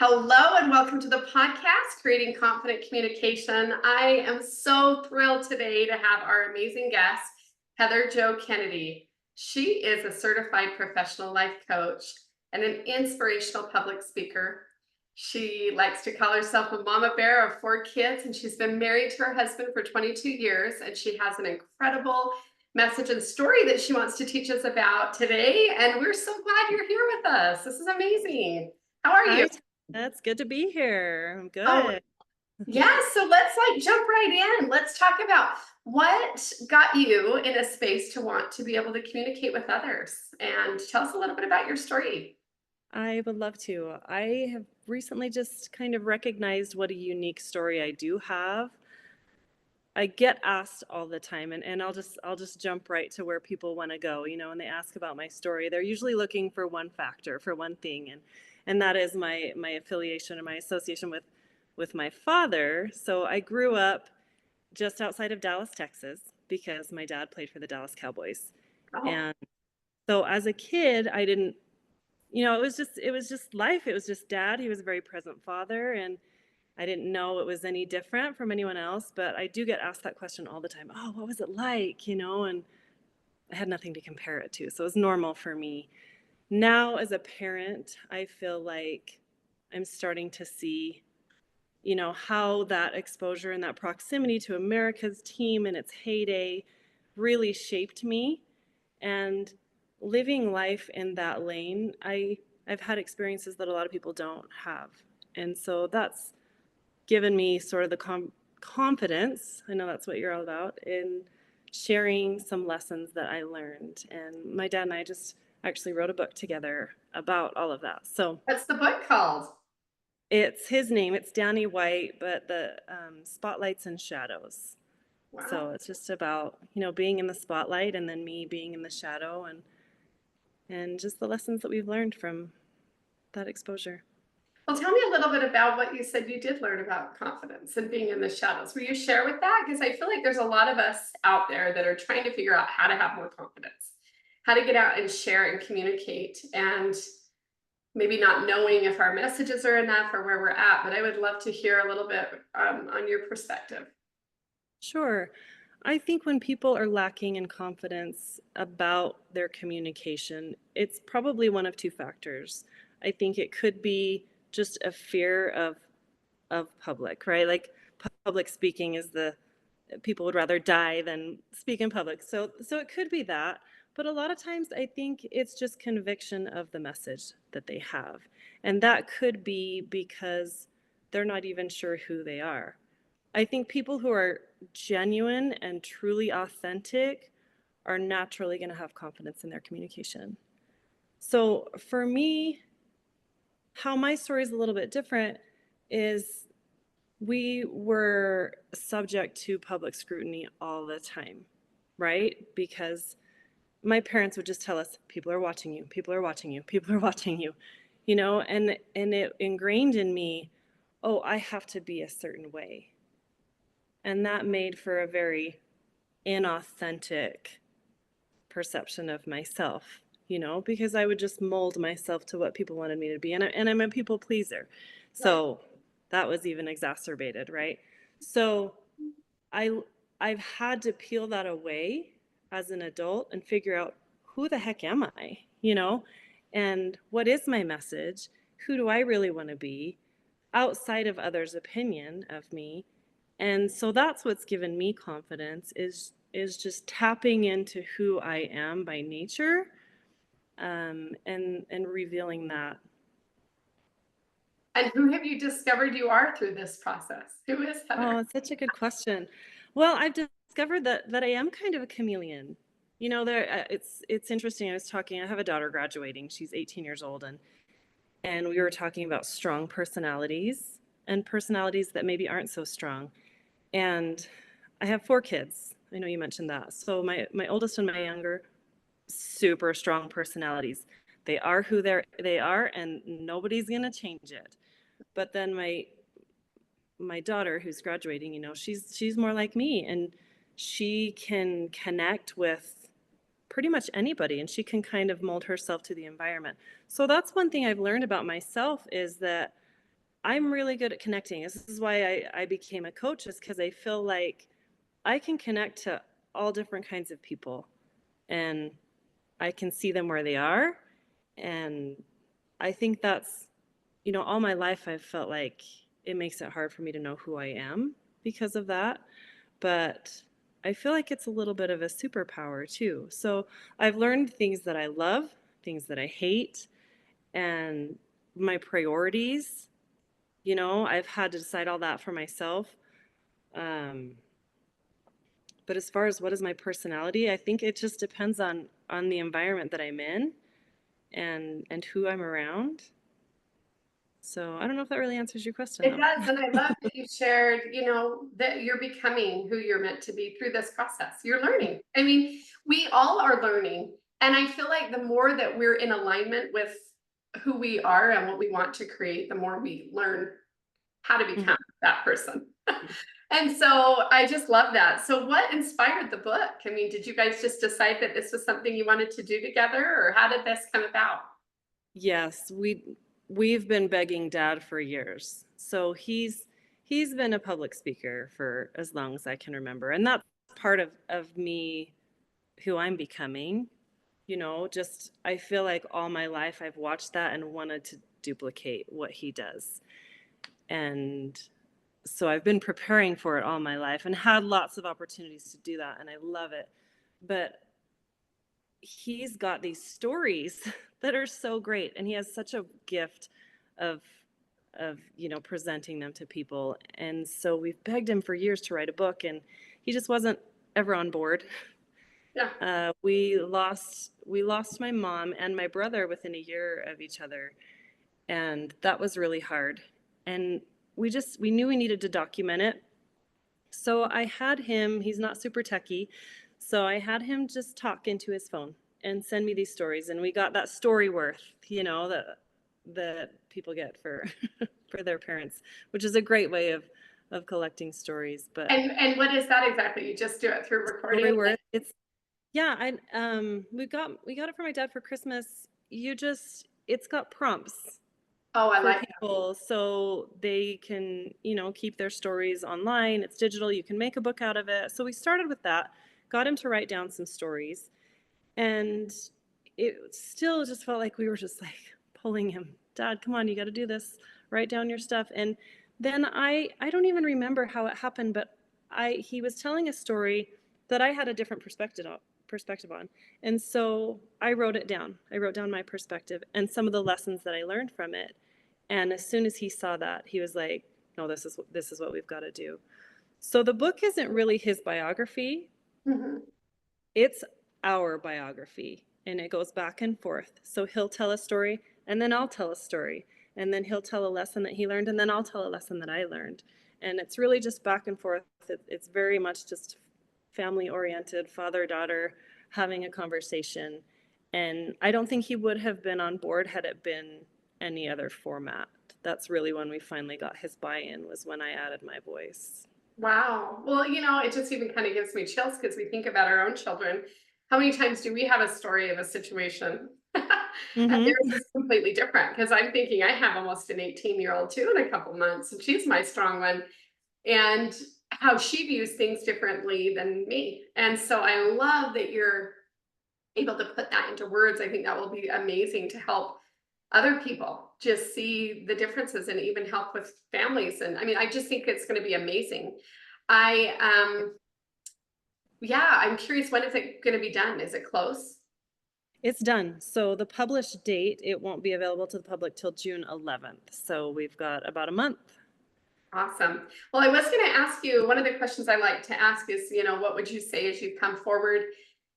Hello and welcome to the podcast, Creating Confident Communication. I am so thrilled today to have our amazing guest, Heather Jo Kennedy. She is a certified professional life coach and an inspirational public speaker. She likes to call herself a mama bear of 4 kids, and she's been married to her husband for 22 years, and she has an incredible message and story that she wants to teach us about today. And we're so glad you're here with us. This is amazing. How are you? Hi, that's good to be here. I'm Oh, good. yeah. So let's jump right in. Let's talk about what got you in a space to want to be able to communicate with others, and tell us a little bit about your story. I would love to. I have recently just kind of recognized what a unique story I do have. I get asked all the time, and I'll just jump right to where people want to go. When they ask about my story, they're usually looking for one factor, for one thing, and that is my affiliation or my association with my father. So I grew up just outside of Dallas, Texas, because my dad played for the Dallas Cowboys. Oh, And so as a kid, I didn't, it was just life. It was just dad. He was a very present father, and I didn't know it was any different from anyone else, but I do get asked that question all the time. Oh, what was it like, and I had nothing to compare it to. So it was normal for me. Now as a parent, I feel like I'm starting to see, how that exposure and that proximity to America's team in its heyday really shaped me. And living life in that lane, I've had experiences that a lot of people don't have. And so that's given me sort of the confidence, I know that's what you're all about, in sharing some lessons that I learned. And my dad and I just actually wrote a book together about all of that. So what's the book called? it's his name, it's Danny White, but the spotlights and shadows. So Wow. it's just about, being in the spotlight and then me being in the shadow, and just the lessons that we've learned from that exposure. Well, tell me a little bit about what you said you did learn about confidence and being in the shadows. Will you share with that? Because I feel like there's a lot of us out there that are trying to figure out how to have more confidence, how to get out and share and communicate, and maybe not knowing if our messages are enough or where we're at. But I would love to hear a little bit on your perspective. Sure. I think when people are lacking in confidence about their communication, it's probably one of two factors. I think it could be just a fear of public, right? Like public speaking is the people would rather die than speak in public. So it could be that, but a lot of times I think it's just conviction of the message that they have. And that could be because they're not even sure who they are. I think people who are genuine and truly authentic are naturally going to have confidence in their communication. So for me, how my story is a little bit different is we were subject to public scrutiny all the time, right? Because my parents would just tell us, people are watching you, people are watching you, people are watching you, and it ingrained in me, oh, I have to be a certain way. And that made for a very inauthentic perception of myself, because I would just mold myself to what people wanted me to be. And I'm a people pleaser. Right. So that was even exacerbated, right? So I, I've had to peel that away as an adult and figure out, who the heck am I, and what is my message? Who do I really want to be outside of others' opinion of me? And so that's what's given me confidence is just tapping into who I am by nature, and revealing that. And who have you discovered you are through this process? Who is Heather? Oh, it's such a good question. Well, I've discovered that I am kind of a chameleon. It's interesting. I was talking. I have a daughter graduating. She's 18 years old, and we were talking about strong personalities and personalities that maybe aren't so strong. And I have 4 kids. I know you mentioned that. So my oldest and my younger, super strong personalities. They are who they are, and nobody's gonna change it. But then my daughter, who's graduating, she's more like me, and she can connect with pretty much anybody, and she can kind of mold herself to the environment. So that's one thing I've learned about myself, is that I'm really good at connecting. This is why I became a coach, is because I feel like I can connect to all different kinds of people, and I can see them where they are. And I think that's, all my life I've felt like it makes it hard for me to know who I am because of that. But I feel like it's a little bit of a superpower too. So I've learned things that I love, things that I hate, and my priorities. I've had to decide all that for myself. Um, but as far as what is my personality, I think it just depends on the environment that I'm in and who I'm around. So I don't know if that really answers your question It though. does, and I love that you shared, that you're becoming who you're meant to be through this process. You're learning. I mean, we all are learning, and I feel like the more that we're in alignment with who we are and what we want to create, the more we learn how to Mhm. become that person. And so I just love that. So what inspired the book? I mean, did you guys just decide that this was something you wanted to do together, or how did this come about? Yes, we've been begging Dad for years. So he's been a public speaker for as long as I can remember. And that's part of me, who I'm becoming. Just I feel like all my life I've watched that and wanted to duplicate what he does. And so I've been preparing for it all my life and had lots of opportunities to do that, and I love it. But he's got these stories that are so great, and he has such a gift of presenting them to people. And so we've begged him for years to write a book, and he just wasn't ever on board. Yeah. We lost my mom and my brother within a year of each other, and that was really hard. And we knew we needed to document it. So I had him, he's not super techy, so I had him just talk into his phone and send me these stories, and we got that story worth, that people get for for their parents, which is a great way of collecting stories. But And what is that exactly? You just do it through recording? story worth, it's yeah, I we got it for my dad for Christmas. It's got prompts Oh, I for like people so they can, keep their stories online. It's digital. You can make a book out of it. So we started with that, got him to write down some stories, and it still just felt like we were just like pulling him. Dad, come on, you got to do this. Write down your stuff. And then I don't even remember how it happened, but he was telling a story that I had a different perspective on. And so I wrote it down. I wrote down my perspective and some of the lessons that I learned from it. And as soon as he saw that, he was like, "No, this is what we've got to do." So the book isn't really his biography. that. Mhm. It's our biography, and it goes back and forth. So he'll tell a story, and then I'll tell a story, and then he'll tell a lesson that he learned, and then I'll tell a lesson that I learned. And it's really just back and forth. It's very much just family oriented, father daughter having a conversation. And I don't think he would have been on board had it been any other format. That's really when we finally got his buy in, was when I added my voice. Wow. Well, it just even kind of gives me chills because we think about our own children. How many times do we have a story of a situation? And theirs Mm-hmm. is completely different because I'm thinking I have almost an 18-year-old too in a couple months, and she's my strong one. And how she views things differently than me. And so I love that you're able to put that into words. I think that will be amazing to help other people just see the differences and even help with families. And I mean, I just think it's going to be amazing. I Yeah, I'm curious, when is it going to be done? Is it close? It's done. So the published date, it won't be available to the public till June 11th. So we've got about a month. Awesome. Well, I was going to ask you, one of the questions I like to ask is, what would you say as you come forward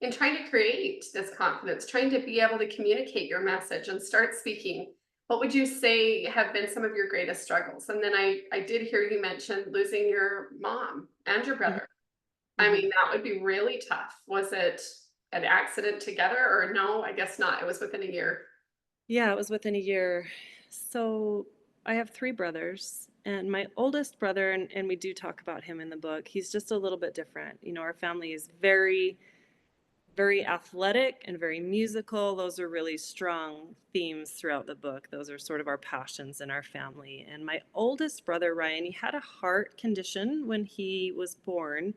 in trying to create this confidence, trying to be able to communicate your message and start speaking? What would you say have been some of your greatest struggles? And then I did hear you mention losing your mom and your Mhm, brother. I mhm. mean, that would be really tough. Was it an accident together, or no? I guess not. It was within a year. Yeah, it was within a year. So I have three brothers, and my oldest brother, and we do talk about him in the book, he's just a little bit different. Our family is very very athletic and very musical. Those are really strong themes throughout the book. Those are sort of our passions in our family. And my oldest brother, Ryan, he had a heart condition when he was born,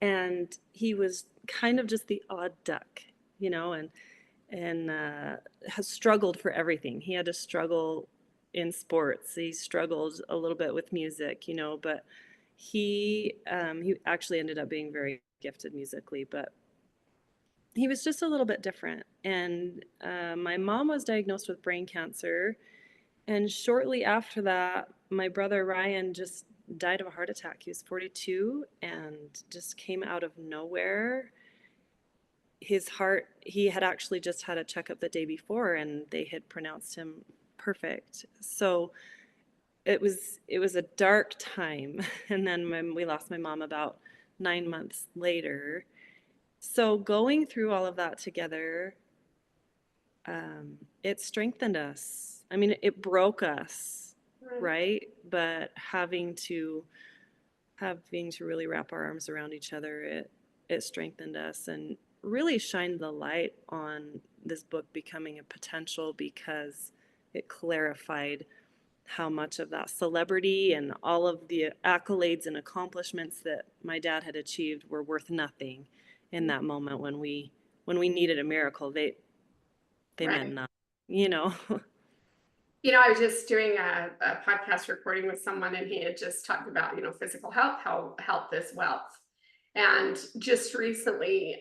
and he was kind of just the odd duck, you know, and has struggled for everything. He had to struggle in sports. He struggled a little bit with music, you know, but he actually ended up being very gifted musically, but he was just a little bit different. And my mom was diagnosed with brain cancer, and shortly after that, my brother Ryan just died of a heart attack. He was 42 and just came out of nowhere. His heart, he had actually just had a checkup the day before and they had pronounced him perfect. So it was a dark time. And then when we lost my mom about 9 months later. So going through all of that together, it strengthened us. I mean, it broke us, Right. right? But having to really wrap our arms around each other, it strengthened us and really shined the light on this book becoming a potential, because it clarified how much of that celebrity and all of the accolades and accomplishments that my dad had achieved were worth nothing in that moment when we needed a miracle. They meant Right. nothing, you know. I was just doing a podcast recording with someone, and he had just talked about, physical health, how health is wealth. And just recently,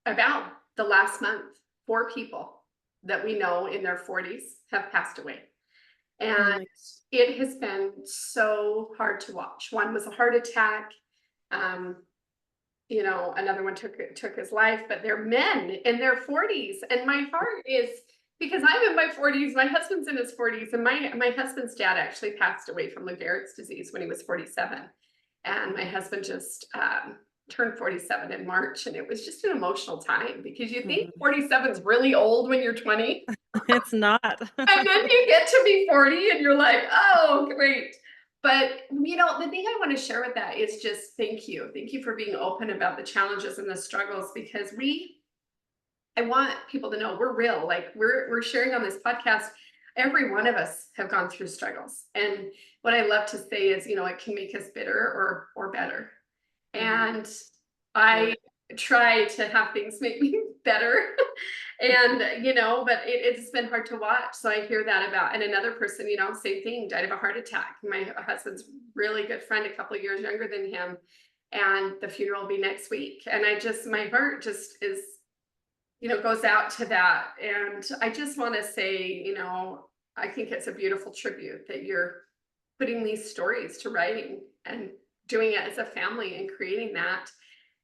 about the last month, 4 people that we know in their 40s have passed away. Oh And my. it has been so hard to watch. One was a heart attack. Um, another one took his life, but they're men in their 40s. And my heart is, because I'm in my 40s, my husband's in his 40s, and my husband's dad actually passed away from Lou Gehrig's disease when he was 47. And my husband just turned 47 in March, and it was just an emotional time, because you think 47 is really old when you're 20. It's not. And then you get to be 40 and you're like, oh, great. But, the thing I want to share with that is just thank you. Thank you for being open about the challenges and the struggles, because I want people to know we're real. Like, we're sharing on this podcast. Every one of us have gone through struggles. And what I love to say is, it can make us bitter or better. Mhm. And Yeah. I try to have things make me better. And, but it's been hard to watch. So I hear that about, and another person, same thing, died of a heart attack. My husband's really good friend, a couple of years younger than him. And the funeral will be next week. And my heart just is, goes out to that. And I just want to say, I think it's a beautiful tribute that you're putting these stories to writing and doing it as a family and creating that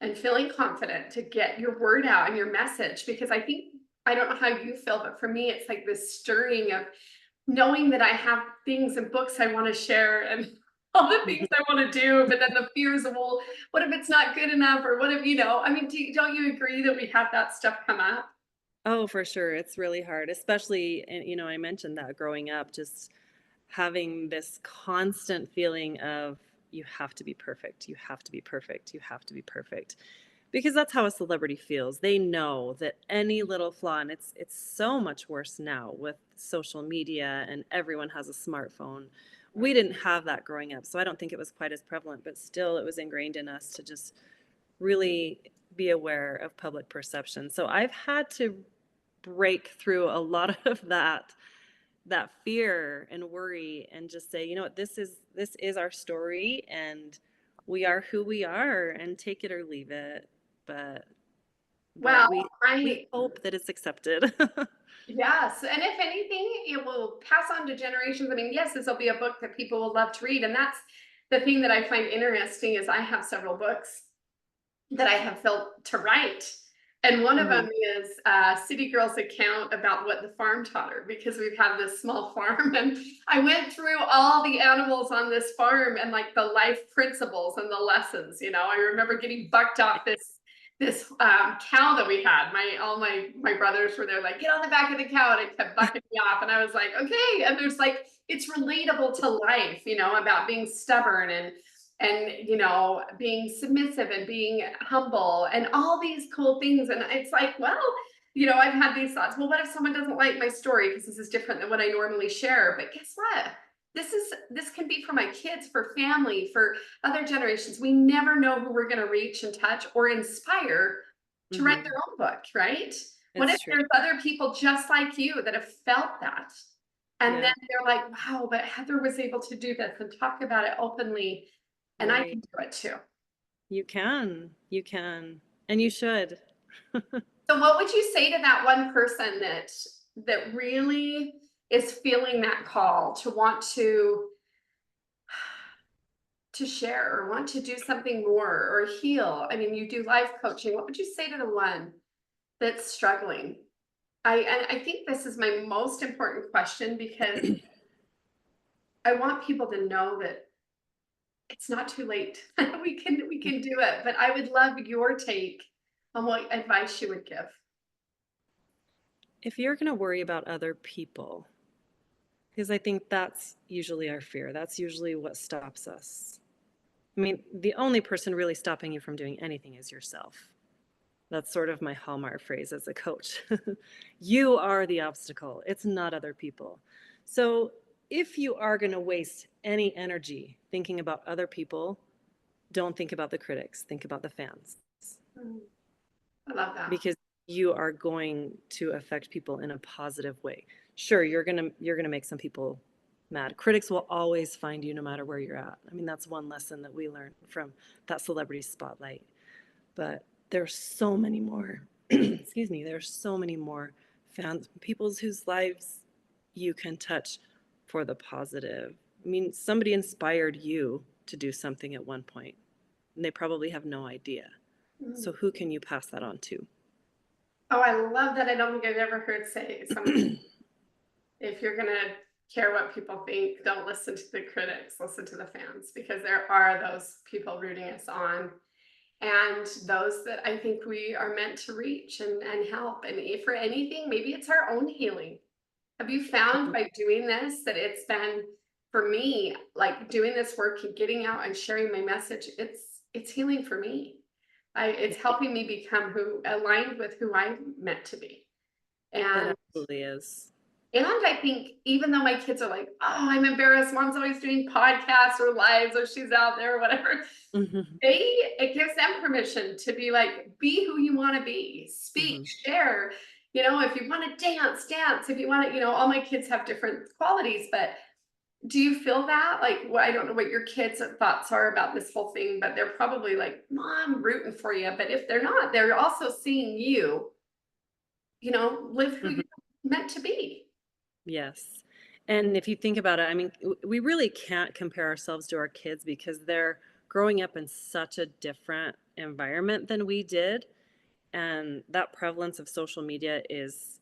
and feeling confident to get your word out and your message. Because I don't know how you feel, but for me, it's like this stirring of knowing that I have things and books I want to share and all the things I want to do, but then the fears of, well, what if it's not good enough? Or what if, I mean, don't you agree that we have that stuff come up? Oh, for sure. It's really hard, especially, and I mentioned that growing up, just having this constant feeling of you have to be perfect, you have to be perfect, you have to be perfect. Because that's how a celebrity feels. They know that any little flaw, and it's so much worse now with social media and everyone has a smartphone. We didn't have that growing up, so I don't think it was quite as prevalent, but still it was ingrained in us to just really be aware of public perception. So I've had to break through a lot of that fear and worry and just say, you know what, this is our story, and we are who we are, and take it or leave it. But but Well, we I hope that it's accepted. Yes, and if anything, it will pass on to generations. I mean, yes, this will be a book that people will love to read, and that's the thing that I find interesting is I have several books that I have felt to write. And one of them Mhm. is City Girl's account about what the farm taught her, because we've had this small farm. And I went through all the animals on this farm and like the life principles and the lessons. I remember getting bucked off this cow that we had. All my brothers were there, like, get on the back of the cow, and it kept bucking me off. And I was like, okay. And there's like, it's relatable to life, about being stubborn and, being submissive and being humble and all these cool things. And it's like, well, I've had these thoughts. Well, what if someone doesn't like my story because this is different than what I normally share? But guess what? This can be for my kids, for family, for other generations. We never know who we're going to reach and touch or inspire to write their Mhm. own book, right? What if It's true. there's other people just like you that have felt that? And then Yeah, they're like, wow, but Heather was able to do this and talk about it openly, and I right. can do it too. You can, and you should. So what would you say to that one person that really is feeling that call to want to share or want to do something more or heal? I mean, you do life coaching. What would you say to the one that's struggling? I think this is my most important question because I want people to know that it's not too late. We can do it. But I would love your take on what advice you would give. If you're going to worry about other people, because I think that's usually our fear, that's usually what stops us. I mean, the only person really stopping you from doing anything is yourself. That's sort of my hallmark phrase as a coach. You are the obstacle, it's not other people. So if you are going to waste any energy thinking about other people, don't think about the critics, think about the fans, Mm, I love that. because you are going to affect people in a positive way. Sure, you're going to make some people mad. Critics will always find you no matter where you're at. I mean, that's one lesson that we learned from that celebrity spotlight. But there's so many more. Excuse me, there's so many more fans, people's whose lives you can touch for the positive. I mean, somebody inspired you to do something at one point, and they probably have no idea. So Mm. who can you pass that on to? Oh, I love that. I don't think I've ever heard say someone, if you're gonna care what people think, don't listen to the critics, listen to the fans, because there are those people rooting us on and those that I think we are meant to reach and help. And if for anything, maybe it's our own healing. Have you found by doing this that it's been, for me, like doing this work and getting out and sharing my message, it's healing for me. It's helping me become who aligned with who I'm meant to be. It And absolutely is. I think even though my kids are like, oh, I'm embarrassed, mom's always doing podcasts or lives or she's out there or whatever, Mhm, it gives them permission to be like, be who you want to be, speak, mhm. share. If you want to dance, dance. If you want to, all my kids have different qualities, but do you feel that? Like, well, I don't know what your kids' thoughts are about this whole thing, but they're probably like, Mom, rooting for you. But if they're not, they're also seeing you, live who Mhm. you're meant to be. Yes. And if you think about it, I mean, we really can't compare ourselves to our kids because they're growing up in such a different environment than we did. And that prevalence of social media is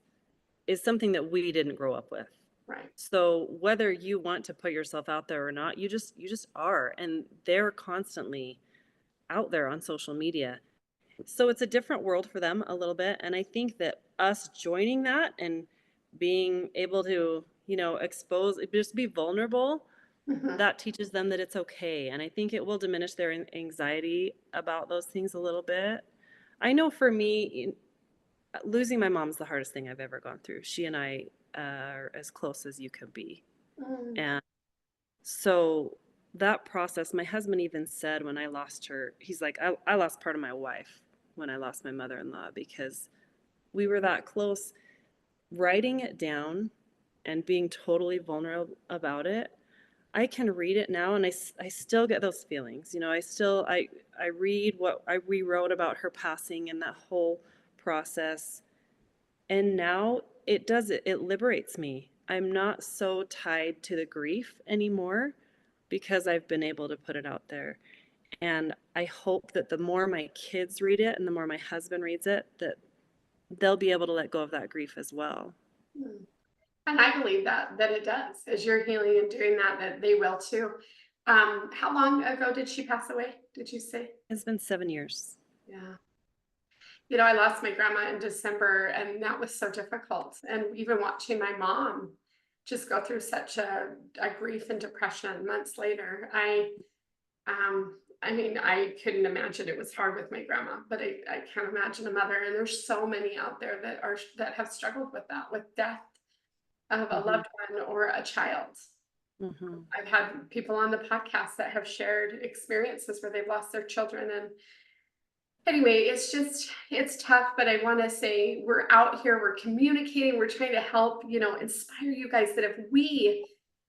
something that we didn't grow up with. Right. So whether you want to put yourself out there or not, you just are. And they're constantly out there on social media. So it's a different world for them a little bit. And I think that us joining that and being able to, expose, just be vulnerable, Mhm. that teaches them that it's okay. And I think it will diminish their anxiety about those things a little bit. I know for me, losing my mom is the hardest thing I've ever gone through. She and I are as close as you could be. Mm. And so that process, my husband even said when I lost her, he's like, I lost part of my wife when I lost my mother in law because we were that close. Writing it down and being totally vulnerable about it, I can read it now and I still get those feelings. I read what I rewrote about her passing and that whole process. And now it liberates me. I'm not so tied to the grief anymore because I've been able to put it out there. And I hope that the more my kids read it and the more my husband reads it, that they'll be able to let go of that grief as well. Mm. And I believe that it does. As you're healing and doing that, that they will too. How long ago did she pass away? Did you say? It's been 7 years. Yeah. I lost my grandma in December, and that was so difficult. And even watching my mom just go through such a grief and depression months later, I mean, I couldn't imagine it was hard with my grandma, but I can't imagine a mother. And there's so many out there that have struggled with that, with death of a Hmm. loved one or a child. Hmm. I've had people on the podcast that have shared experiences where they've lost their children. And anyway, it's tough, but I want to say we're out here, we're communicating, we're trying to help, inspire you guys that if we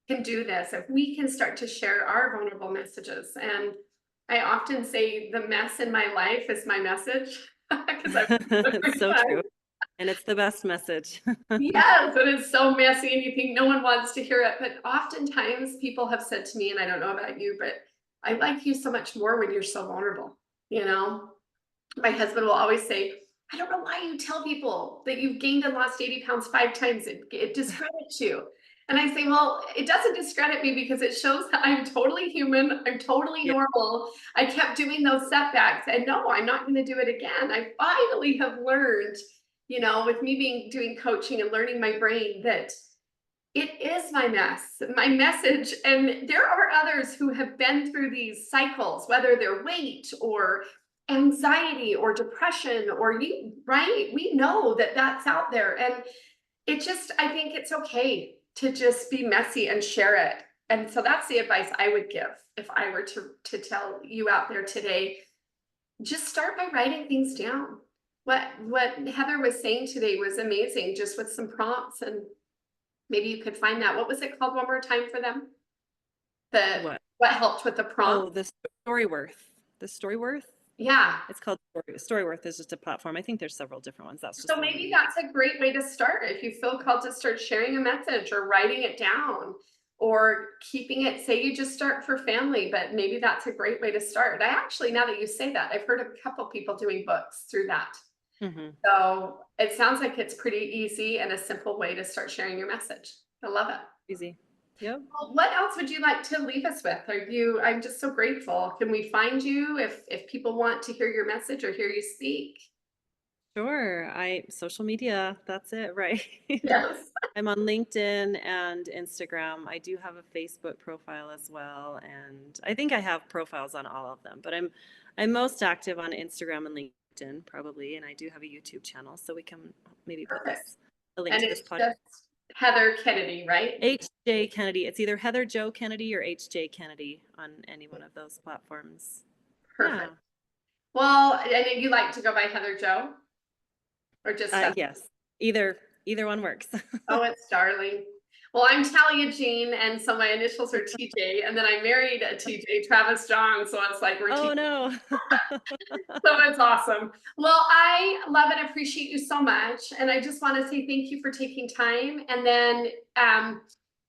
can do this, if we can start to share our vulnerable messages. And I often say the mess in my life is my message because I've It's so true. And it's the best message. yes, and it's so messy and you think no one wants to hear it. But oftentimes people have said to me, and I don't know about you, but I like you so much more when you're so vulnerable, you know? My husband will always say, I don't know why you tell people that you've gained and lost 80 pounds 5 times. It discredits you. And I say, well, it doesn't discredit me because it shows that I'm totally human. I'm totally Yeah. normal. I kept doing those setbacks. And no, I'm not going to do it again. I finally have learned, with me doing coaching and learning my brain that it is my message. And there are others who have been through these cycles, whether they're weight or anxiety or depression or right? We know that that's out there. And I think it's okay to just be messy and share it. And so that's the advice I would give if I were to tell you out there today. Just start by writing things down. What Heather was saying today was amazing, just with some prompts, and maybe you could find that. What was it called one more time for them? The What? what helped with the prompt? Oh, the Storyworth. The Storyworth? Yeah. It's called Storyworth is just a platform. I think there's several different ones. That's just So the one that maybe we that's a great way to start. If you feel called to start sharing a message or writing it down or keeping it, say you just start for family, but maybe that's a great way to start. I actually, now that you say that, I've heard a couple people doing books through that. use. So it sounds like it's pretty easy and a simple way to start sharing your message. I love it. Easy. Yep. Well, what else would you like to leave us with? I'm just so grateful. Can we find you if people want to hear your message or hear you speak? Sure. Social media, that's it, right? Yes. I'm on LinkedIn and Instagram. I do have a Facebook profile as well, and I think I have profiles on all of them, but I'm most active on Instagram and LinkedIn probably, and I do have a YouTube channel, so we can maybe put Perfect. a link And to this it's podcast. just Heather Kennedy, right? HJ Kennedy. It's either Heather Joe Kennedy or HJ Kennedy on any one of those platforms. Yeah. Perfect. Well, and you like to go by Heather Joe or just Heather? Yes. Either one works. Oh, it's darling. Well, I'm Talia Jean, and so my initials are TJ, and then I married a TJ, Travis John, so it's like we're Oh TJ. no. So it's awesome. Well, I love and appreciate you so much. And I just want to say thank you for taking time. And then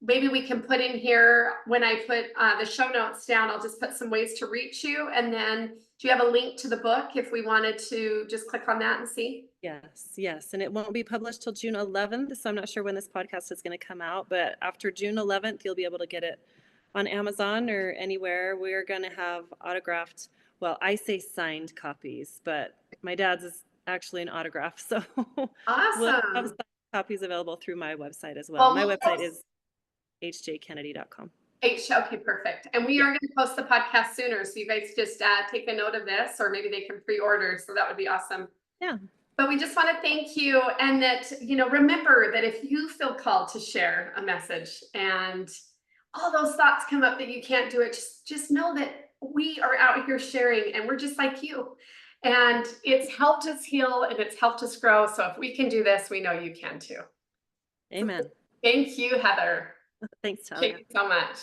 maybe we can put in here when I put the show notes down, I'll just put some ways to reach you. And then do you have a link to the book if we wanted to just click on that and see? Yes. And it won't be published till June 11th. So I'm not sure when this podcast is going to come out, but after June 11th, you'll be able to get it on Amazon or anywhere. We're going to have autographed, well, I say signed copies, but my dad's is actually an autograph. So we'll have Awesome. signed copies available through my website as well. Well, My we'll website post is hjkennedy.com. Okay, perfect. And we Yeah. are going to post the podcast sooner. So you guys just take a note of this, or maybe they can pre-order. So that would be awesome. Yeah. But we just want to thank you, and that, remember that if you feel called to share a message and all those thoughts come up that you can't do it, just know that we are out here sharing and we're just like you. And it's helped us heal and it's helped us grow. So if we can do this, we know you can too. Amen. Thank you, Heather. Thanks, Thank Talia. you so much.